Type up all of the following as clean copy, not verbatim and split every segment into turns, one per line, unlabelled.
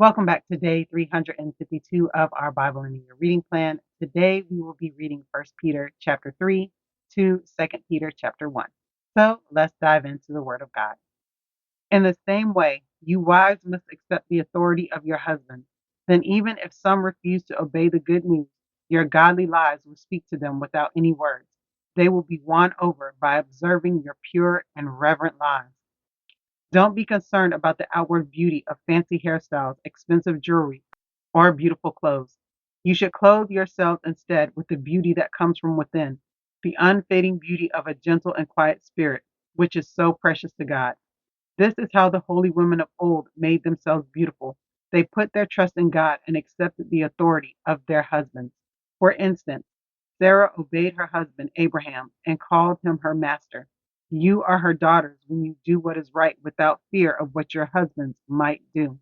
Welcome back to day 352 of our Bible in a Year reading plan. Today we will be reading 1 Peter chapter 3 to 2 Peter chapter 1. So let's dive into the Word of God. In the same way, you wives must accept the authority of your husbands. Then even if some refuse to obey the good news, your godly lives will speak to them without any words. They will be won over by observing your pure and reverent lives. Don't be concerned about the outward beauty of fancy hairstyles, expensive jewelry, or beautiful clothes. You should clothe yourselves instead with the beauty that comes from within, the unfading beauty of a gentle and quiet spirit, which is so precious to God. This is how the holy women of old made themselves beautiful. They put their trust in God and accepted the authority of their husbands. For instance, Sarah obeyed her husband Abraham and called him her master. You are her daughters when you do what is right without fear of what your husbands might do.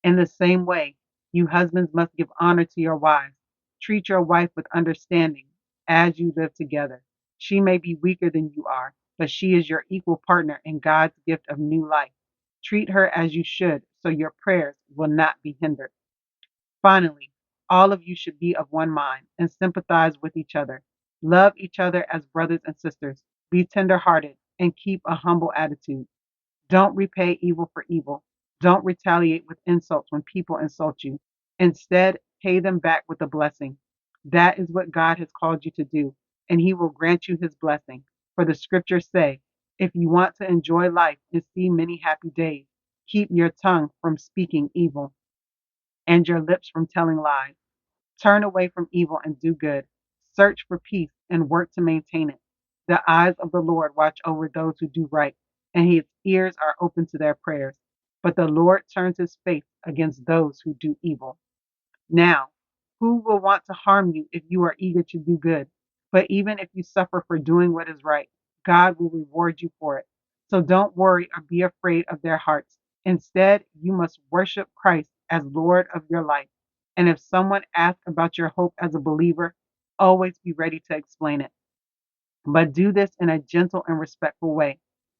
In the same way, you husbands must give honor to your wives. Treat your wife with understanding as you live together. She may be weaker than you are, but she is your equal partner in God's gift of new life. Treat her as you should, so your prayers will not be hindered. Finally, all of you should be of one mind and sympathize with each other. Love each other as brothers and sisters. Be tender-hearted and keep a humble attitude. Don't repay evil for evil. Don't retaliate with insults when people insult you. Instead, pay them back with a blessing. That is what God has called you to do, and He will grant you His blessing. For the scriptures say, if you want to enjoy life and see many happy days, keep your tongue from speaking evil and your lips from telling lies. Turn away from evil and do good. Search for peace and work to maintain it. The eyes of the Lord watch over those who do right, and His ears are open to their prayers. But the Lord turns His face against those who do evil. Now, who will want to harm you if you are eager to do good? But even if you suffer for doing what is right, God will reward you for it. So don't worry or be afraid of their hearts. Instead, you must worship Christ as Lord of your life. And if someone asks about your hope as a believer, always be ready to explain it. But do this in a gentle and respectful way.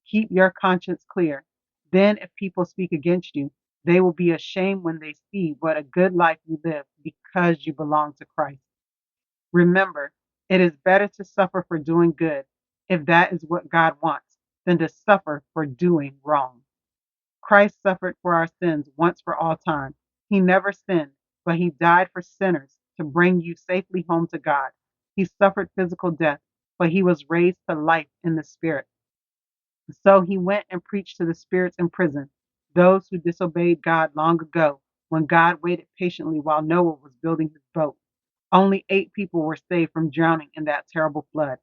Keep your conscience clear. Then, if people speak against you, they will be ashamed when they see what a good life you live because you belong to Christ. Remember, it is better to suffer for doing good, if that is what God wants, than to suffer for doing wrong. Christ suffered for our sins once for all time. He never sinned, but He died for sinners to bring you safely home to God. He suffered physical death, but He was raised to life in the Spirit. So He went and preached to the spirits in prison, those who disobeyed God long ago, when God waited patiently while Noah was building his boat. Only 8 people were saved from drowning in that terrible flood.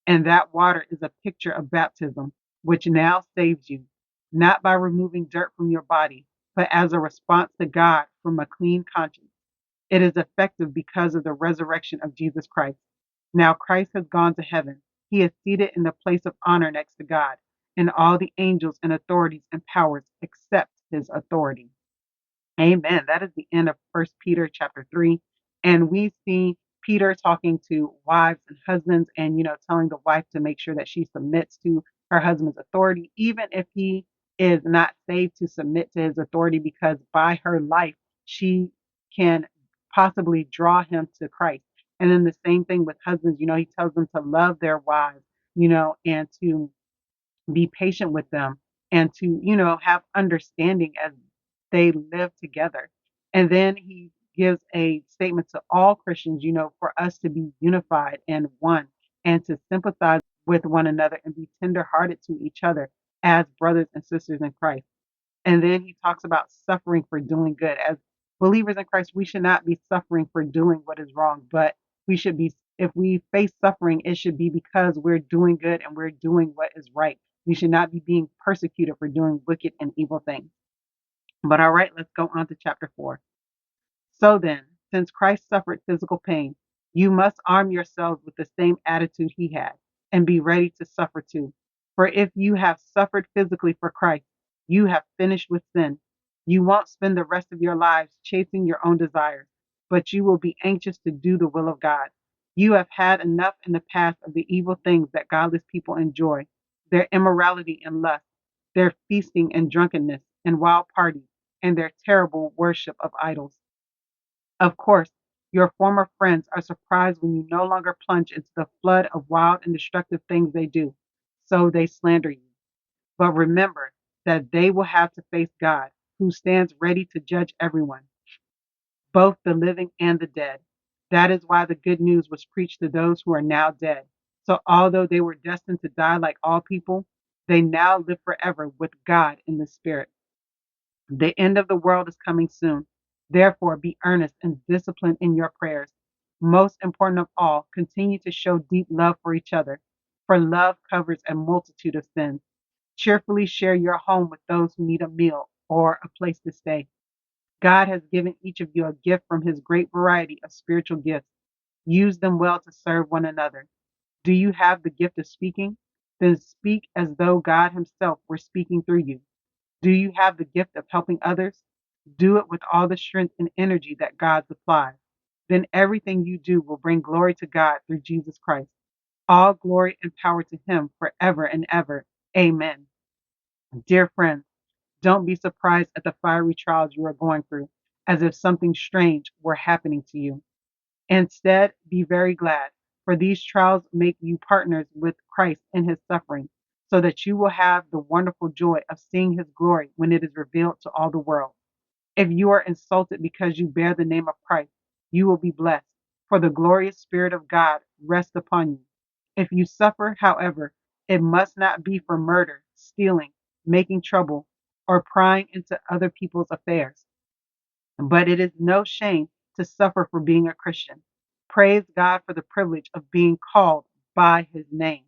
And that water is a picture of baptism, which now saves you, not by removing dirt from your body, but as a response to God from a clean conscience. It is effective because of the resurrection of Jesus Christ. Now Christ has gone to heaven. He is seated in the place of honor next to God, and all the angels and authorities and powers accept His authority. Amen. That is the end of 1 Peter chapter 3. And we see Peter talking to wives and husbands and, telling the wife to make sure that she submits to her husband's authority, even if he is not saved, to submit to his authority, because by her life, she can possibly draw him to Christ. And then the same thing with husbands, he tells them to love their wives, and to be patient with them and to, have understanding as they live together. And then he gives a statement to all Christians, for us to be unified and one and to sympathize with one another and be tenderhearted to each other as brothers and sisters in Christ. And then he talks about suffering for doing good. As believers in Christ, we should not be suffering for doing what is wrong, but we should be, if we face suffering, it should be because we're doing good and we're doing what is right. We should not be being persecuted for doing wicked and evil things. But all right, let's go on to chapter 4. So then, since Christ suffered physical pain, you must arm yourselves with the same attitude He had and be ready to suffer too. For if you have suffered physically for Christ, you have finished with sin. You won't spend the rest of your lives chasing your own desires, but you will be anxious to do the will of God. You have had enough in the past of the evil things that godless people enjoy, their immorality and lust, their feasting and drunkenness and wild parties. and their terrible worship of idols. Of course, your former friends are surprised when you no longer plunge into the flood of wild and destructive things they do, so they slander you. But remember that they will have to face God, who stands ready to judge everyone, both the living and the dead. That is why the good news was preached to those who are now dead. So although they were destined to die like all people, they now live forever with God in the Spirit. The end of the world is coming soon. Therefore, be earnest and disciplined in your prayers. Most important of all, continue to show deep love for each other, for love covers a multitude of sins. Cheerfully share your home with those who need a meal or a place to stay. God has given each of you a gift from his great variety of spiritual gifts. Use them well to serve one another. Do you have the gift of speaking? Then speak as though God himself were speaking through you. Do you have the gift of helping others? Do it with all the strength and energy that God supplies. Then everything you do will bring glory to God through Jesus Christ. All glory and power to him forever and ever. Amen. Dear friends, don't be surprised at the fiery trials you are going through, as if something strange were happening to you. Instead, be very glad, for these trials make you partners with Christ in his suffering, so that you will have the wonderful joy of seeing his glory when it is revealed to all the world. If you are insulted because you bear the name of Christ, you will be blessed, for the glorious Spirit of God rests upon you. If you suffer, however, it must not be for murder, stealing, making trouble, or prying into other people's affairs. But it is no shame to suffer for being a Christian. Praise God for the privilege of being called by his name.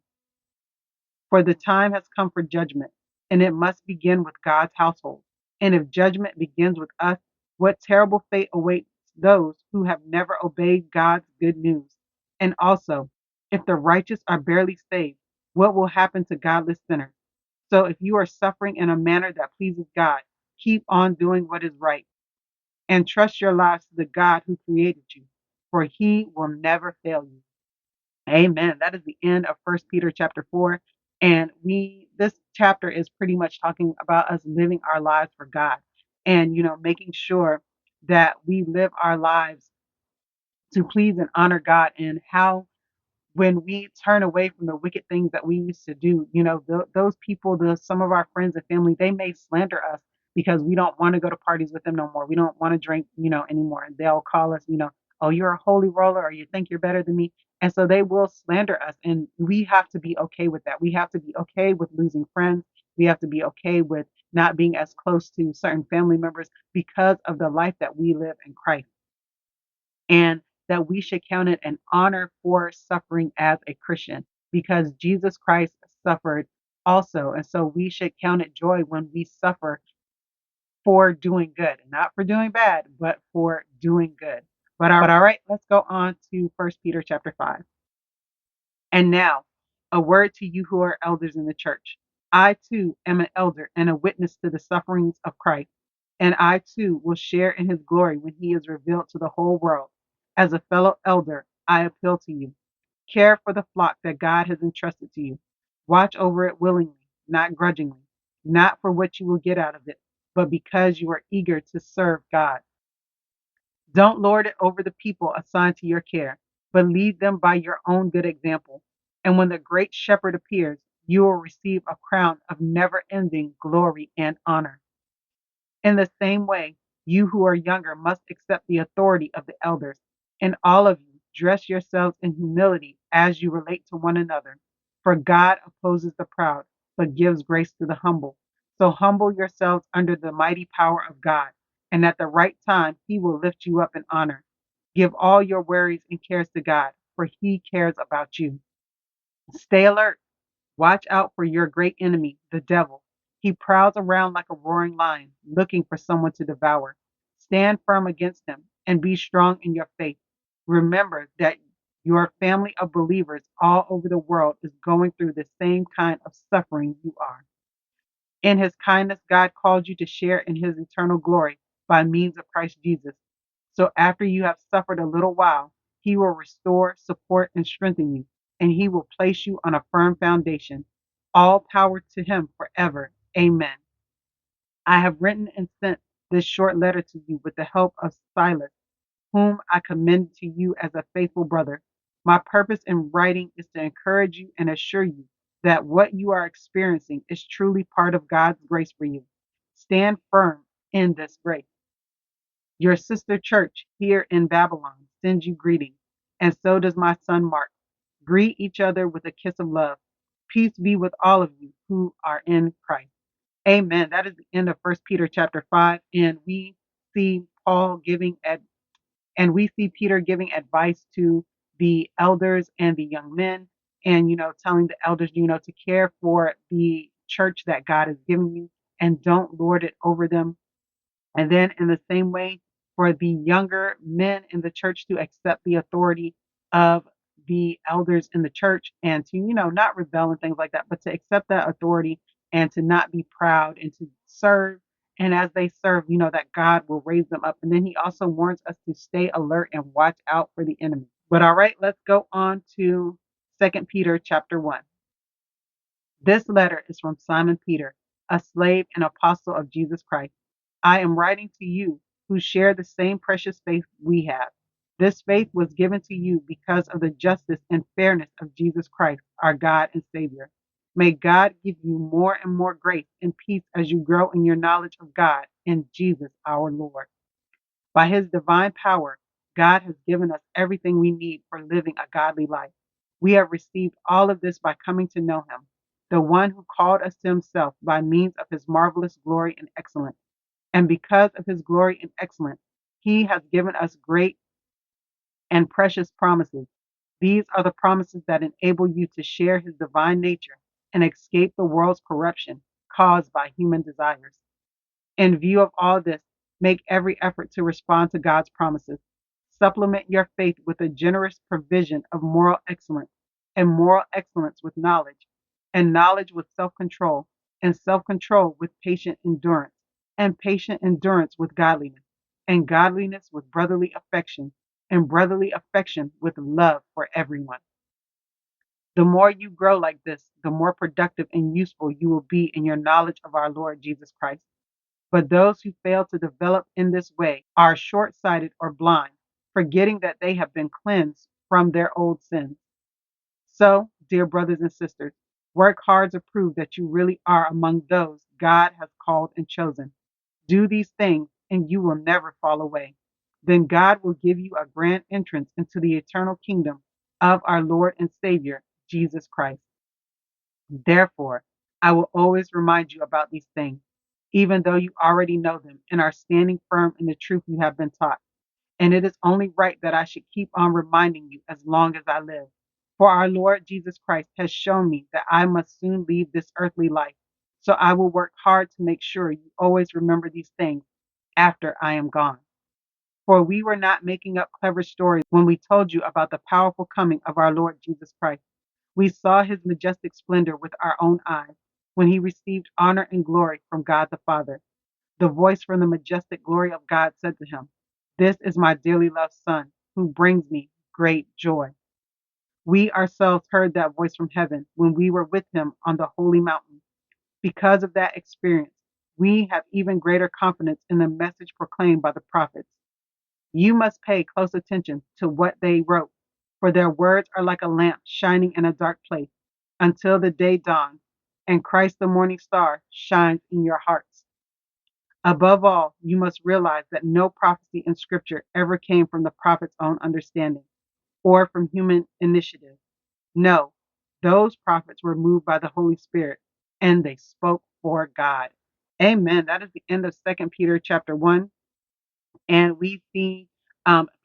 For the time has come for judgment, and it must begin with God's household. And if judgment begins with us, what terrible fate awaits those who have never obeyed God's good news? And also, if the righteous are barely saved, what will happen to godless sinners? So if you are suffering in a manner that pleases God, keep on doing what is right and trust your lives to the God who created you, for he will never fail you. Amen. That is the end of First Peter chapter 4. And this chapter is pretty much talking about us living our lives for God and, making sure that we live our lives to please and honor God, and how when we turn away from the wicked things that we used to do, those people, some of our friends and family, they may slander us because we don't want to go to parties with them no more. We don't want to drink, anymore. And they'll call us, oh, you're a holy roller, or you think you're better than me. And so they will slander us. And we have to be okay with that. We have to be okay with losing friends. We have to be okay with not being as close to certain family members because of the life that we live in Christ, and that we should count it an honor for suffering as a Christian, because Jesus Christ suffered also. And so we should count it joy when we suffer for doing good, not for doing bad, but for doing good. But all right, let's go on to First Peter chapter 5. And now, a word to you who are elders in the church. I too am an elder and a witness to the sufferings of Christ, and I too will share in his glory when he is revealed to the whole world. As a fellow elder, I appeal to you. Care for the flock that God has entrusted to you. Watch over it willingly, not grudgingly, not for what you will get out of it, but because you are eager to serve God. Don't lord it over the people assigned to your care, but lead them by your own good example. And when the great shepherd appears, you will receive a crown of never ending glory and honor. In the same way, you who are younger must accept the authority of the elders. And all of you, dress yourselves in humility as you relate to one another. For God opposes the proud, but gives grace to the humble. So humble yourselves under the mighty power of God, and at the right time he will lift you up in honor. Give all your worries and cares to God, for he cares about you. Stay alert. Watch out for your great enemy, the devil. He prowls around like a roaring lion, looking for someone to devour. Stand firm against him and be strong in your faith. Remember that your family of believers all over the world is going through the same kind of suffering you are. In his kindness, God called you to share in his eternal glory by means of Christ Jesus. So after you have suffered a little while, he will restore, support, and strengthen you, and he will place you on a firm foundation. All power to him forever. Amen. I have written and sent this short letter to you with the help of Silas, whom I commend to you as a faithful brother. My purpose in writing is to encourage you and assure you that what you are experiencing is truly part of God's grace for you. Stand firm in this grace. Your sister church here in Babylon sends you greetings, and so does my son Mark. Greet each other with a kiss of love. Peace be with all of you who are in Christ. Amen. That is the end of First Peter chapter 5, and we see Paul giving and we see Peter giving advice to the elders and the young men, and telling the elders, to care for the church that God has given you and don't lord it over them. And then in the same way, for the younger men in the church to accept the authority of the elders in the church and to, not rebel and things like that, but to accept that authority and to not be proud and to serve. And as they serve, that God will raise them up. And then he also warns us to stay alert and watch out for the enemy. But all right, let's go on to Second Peter chapter 1. This letter is from Simon Peter, a slave and apostle of Jesus Christ. I am writing to you who share the same precious faith we have. This faith was given to you because of the justice and fairness of Jesus Christ, our God and Savior. May God give you more and more grace and peace as you grow in your knowledge of God and Jesus our Lord. By his divine power, God has given us everything we need for living a godly life. We have received all of this by coming to know him, the one who called us to himself by means of his marvelous glory and excellence. And because of his glory and excellence, he has given us great and precious promises. These are the promises that enable you to share his divine nature and escape the world's corruption caused by human desires. In view of all this, make every effort to respond to God's promises. Supplement your faith with a generous provision of moral excellence, and moral excellence with knowledge, and knowledge with self control, and self control with patient endurance, and patient endurance with godliness, and godliness with brotherly affection, and brotherly affection with love for everyone. The more you grow like this, the more productive and useful you will be in your knowledge of our Lord Jesus Christ. But those who fail to develop in this way are short sighted or blind, forgetting that they have been cleansed from their old sins. So, dear brothers and sisters, work hard to prove that you really are among those God has called and chosen. Do these things, and you will never fall away. Then God will give you a grand entrance into the eternal kingdom of our Lord and Savior, Jesus Christ. Therefore, I will always remind you about these things, even though you already know them and are standing firm in the truth you have been taught. And it is only right that I should keep on reminding you as long as I live. For our Lord Jesus Christ has shown me that I must soon leave this earthly life. So I will work hard to make sure you always remember these things after I am gone. For we were not making up clever stories when we told you about the powerful coming of our Lord Jesus Christ. We saw his majestic splendor with our own eyes when he received honor and glory from God the Father. The voice from the majestic glory of God said to him, "This is my dearly loved Son, who brings me great joy." We ourselves heard that voice from heaven when we were with him on the holy mountain. Because of that experience, we have even greater confidence in the message proclaimed by the prophets. You must pay close attention to what they wrote, for their words are like a lamp shining in a dark place until the day dawns and Christ the morning star shines in your hearts. Above all, you must realize that no prophecy in Scripture ever came from the prophet's own understanding or from human initiative. No, those prophets were moved by the Holy Spirit and they spoke for God. Amen. That is the end of Second Peter chapter 1. And we see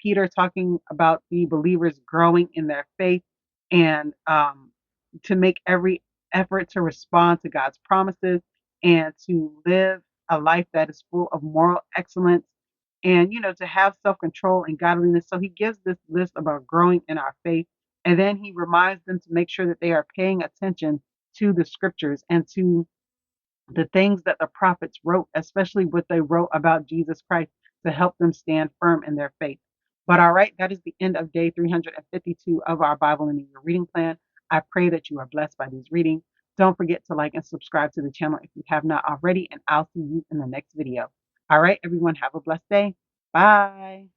Peter talking about the believers growing in their faith and to make every effort to respond to God's promises and to live a life that is full of moral excellence and, to have self control and godliness. So he gives this list about growing in our faith. And then he reminds them to make sure that they are paying attention to the scriptures and to the things that the prophets wrote, especially what they wrote about Jesus Christ, to help them stand firm in their faith. But all right, that is the end of day 352 of our Bible in a Year reading plan. I pray that you are blessed by these readings. Don't forget to like and subscribe to the channel if you have not already, and I'll see you in the next video. All right, everyone, have a blessed day. Bye.